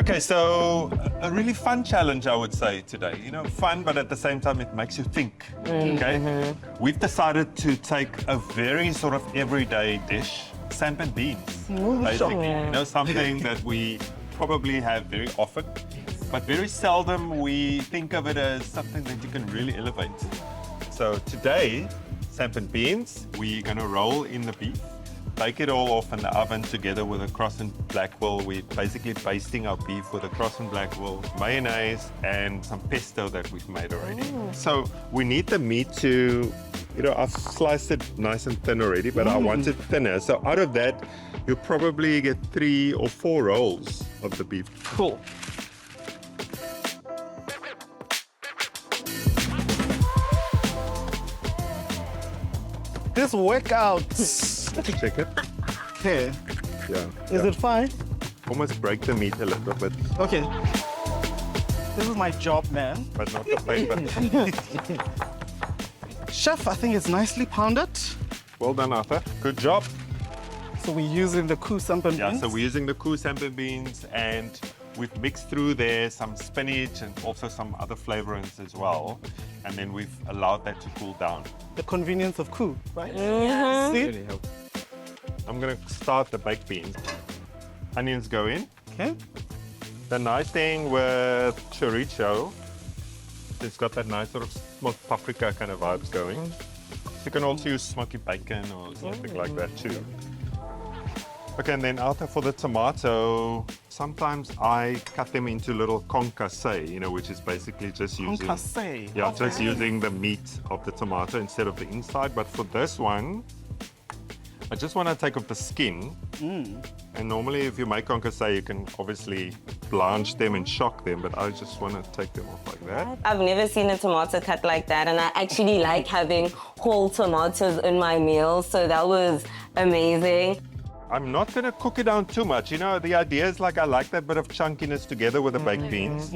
Okay, so a really fun challenge, I would say, today. You know, fun, but at the same time, it makes you think, okay? We've decided to take a very sort of everyday dish, samp and beans, basically. You know, something that we probably have very often, but very seldom we think of it as something that you can really elevate. So today, samp and beans, we're gonna roll in the beef, bake it all off in the oven together with a Crosse Blackwell. We're basically basting our beef with a Crosse Blackwell, mayonnaise, and some pesto that we've made already. So we need the meat to, you know, I've sliced it nice and thin already, but I want it thinner. So out of that, you'll probably get 3 or 4 rolls of the beef. Cool. This workout. Check it. Okay. Yeah. Is it fine? Almost break the meat a little bit, Okay. This is my job, man. but not the paper. Chef, I think it's nicely pounded. Well done, Arthur. Good job. So we're using the KOO samp and Yeah, beans. so we're using the KOO samp beans, and we've mixed through there some spinach and also some other flavorings as well. And then we've allowed that to cool down. The convenience of KOO, right? See? Really helps. I'm gonna start the baked beans. Onions go in. Okay. The nice thing with chorizo, it's got that nice sort of smoked paprika kind of vibes going. You can also use smoky bacon or something like that too. Okay, and then Arthur, for the tomato, sometimes I cut them into little concasse, you know, which is basically just using... Concasse. Yeah, just using the meat of the tomato instead of the inside. But for this one, I just want to take off the skin. And normally if you make concasse, you can obviously blanch them and shock them, but I just want to take them off like that. I've never seen a tomato cut like that, and I actually like having whole tomatoes in my meals, so that was amazing. I'm not going to cook it down too much. You know, the idea is like I like that bit of chunkiness together with the baked beans.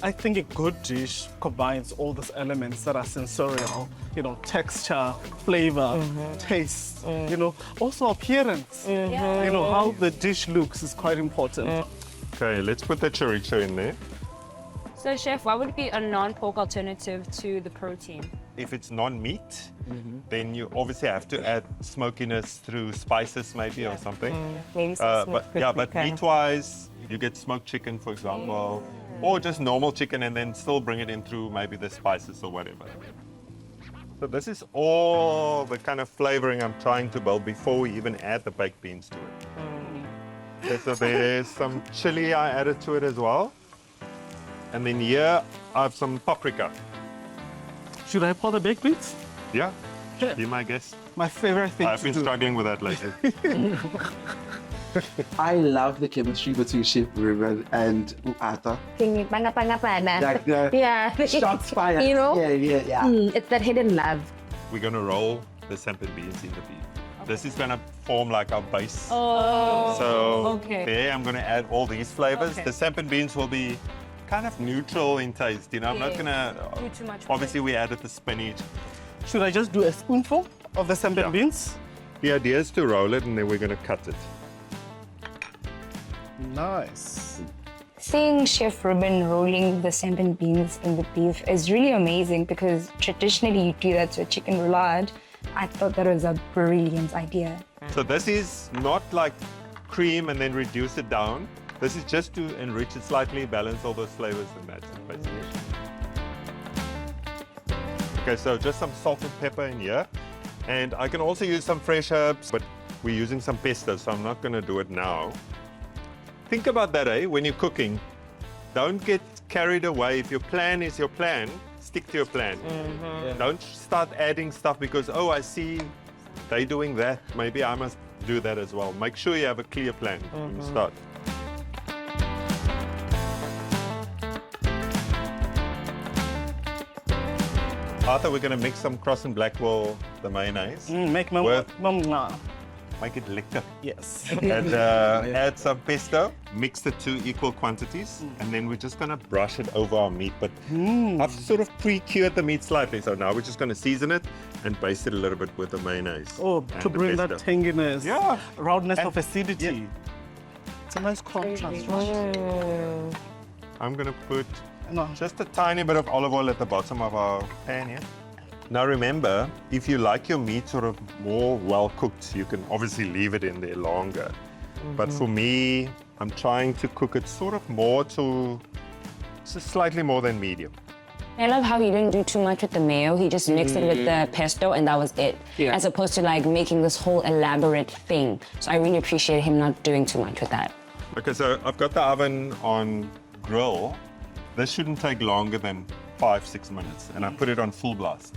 I think a good dish combines all these elements that are sensorial, you know, texture, flavor, taste, you know, also appearance. You know, how the dish looks is quite important. Okay, let's put the chorizo in there. So, Chef, what would be a non-pork alternative to the protein? If it's non-meat, then you obviously have to add smokiness through spices maybe or something. Maybe some But smoked yeah, but paprika. meat-wise, you get smoked chicken, for example, or just normal chicken and then still bring it in through maybe the spices or whatever. So this is all the kind of flavoring I'm trying to build before we even add the baked beans to it. Okay, so there's some chili I added to it as well. And then here I have some paprika. Should I pour the baked beans? Yeah, Yeah. be my guest. My favorite thing I've to been do. struggling with that lately. I love the chemistry between Chef Reuben and Arthur. Like the Yeah. shots fired. You know? Yeah. It's that hidden love. We're gonna roll the samp beans in the beef. This is gonna form like our base. Oh. So okay. there I'm gonna add all these flavors. Okay. The samp beans will be kind of neutral in taste, you know. I'm not Yeah. gonna, Do too much. obviously we added the spinach. Should I just do a spoonful of the samp Yeah. beans? The idea is to roll it and then we're gonna cut it. Nice. Seeing Chef Reuben rolling the samp and beans in the beef is really amazing because traditionally you do that to a chicken roulade. I thought that was a brilliant idea. So this is not like cream and then reduce it down. This is just to enrich it slightly, balance all those flavors, and that's it basically. Okay, so just some salt and pepper in here. And I can also use some fresh herbs, but we're using some pesto, so I'm not gonna do it now. Think about that, when you're cooking. Don't get carried away. If your plan is your plan, stick to your plan. Don't start adding stuff because, oh, I see they doing that. Maybe I must do that as well. Make sure you have a clear plan when you start. Arthur, we're going to mix some Crosse Blackwell, the mayonnaise. Make my With- mwah. Make it lekker. Yes. And add some pesto. Mix the 2 equal quantities. And then we're just going to brush it over our meat. But I've sort of pre-cured the meat slightly. So now we're just going to season it and baste it a little bit with the mayonnaise. Oh, and to the bring that pesto. tanginess, Yeah. roundness And- of acidity. It's a nice contrast, right? I'm gonna put No. just a tiny bit of olive oil at the bottom of our pan here. Now remember, if you like your meat sort of more well cooked, you can obviously leave it in there longer. But for me, I'm trying to cook it sort of more to just slightly more than medium. I love how he didn't do too much with the mayo. He just mixed it with the pesto and that was it. Yeah. As opposed to like making this whole elaborate thing. So I really appreciate him not doing too much with that. Okay, so I've got the oven on grill. This shouldn't take longer than 5-6 minutes, and I put it on full blast.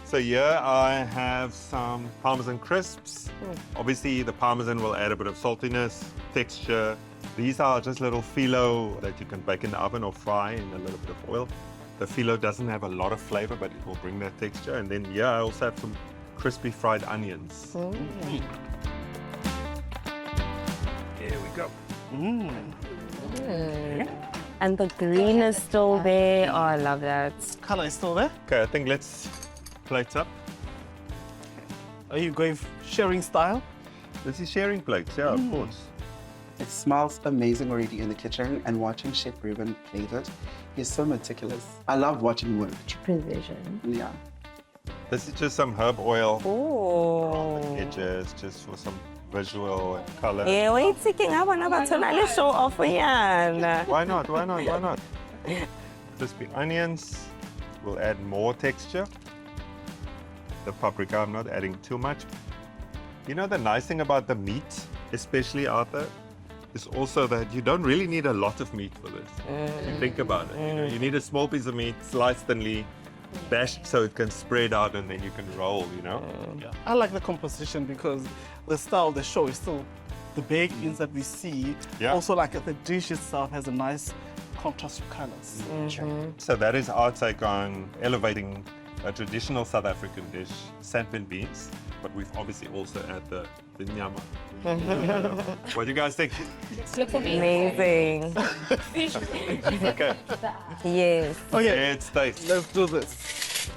So here I have some Parmesan crisps. Obviously the Parmesan will add a bit of saltiness, texture. These are just little phyllo that you can bake in the oven or fry in a little bit of oil. The phyllo doesn't have a lot of flavor, but it will bring that texture. And then here I also have some crispy fried onions. Here we go. And the green is still there. Oh, I love that. Color is still there. Okay, I think let's plate up. Are you going sharing style? This is sharing plates, yeah, of course. It smells amazing already in the kitchen, and watching Chef Reuben plate it, he's so meticulous. I love watching him work. Precision. Yeah. This is just some herb oil Oh. on the edges, just for some visual and color. Yeah, wait, thinking I want to show off again. Why not? Why not? Why not? Crispy onions will add more texture. The paprika, I'm not adding too much. You know the nice thing about the meat, especially Arthur, is also that you don't really need a lot of meat for this. You think about it. You know, you need a small piece of meat, sliced thinly, bashed so it can spread out, and then you can roll. You know. Yeah. I like the composition because the style of the show is still the baked beans that we see. Yeah. Also, like the dish itself has a nice contrast of colors. So that is our take on elevating a traditional South African dish, Samp Beans, but we've obviously also added the nyama. What do you guys think? Amazing. Okay, Yes. Okay, let's taste. let's do this.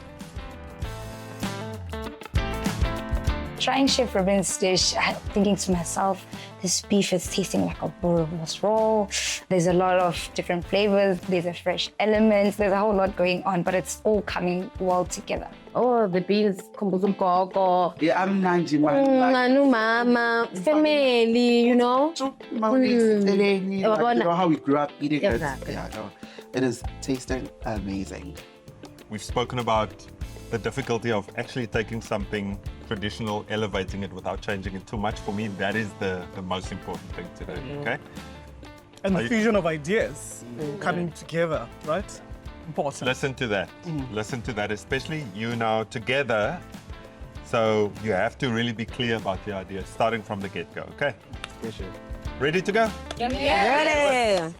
Trying Chef Reuben's dish, I'm thinking to myself, this beef is tasting like a boerewors roll. There's a lot of different flavors. There's a fresh elements. There's a whole lot going on, but it's all coming well together. Oh, the beans, Gogo. Yeah, I'm 90, man. Mama, family, you know? You know how we grew up eating it. Exactly. Yeah, no, it is tasting amazing. We've spoken about the difficulty of actually taking something traditional, elevating it without changing it too much. For me, that is the most important thing today, okay? And Are the you- fusion of ideas coming together, right? Important. Listen to that. Listen to that, especially you now together. So you have to really be clear about the idea, starting from the get-go, okay? Ready to go? Ready.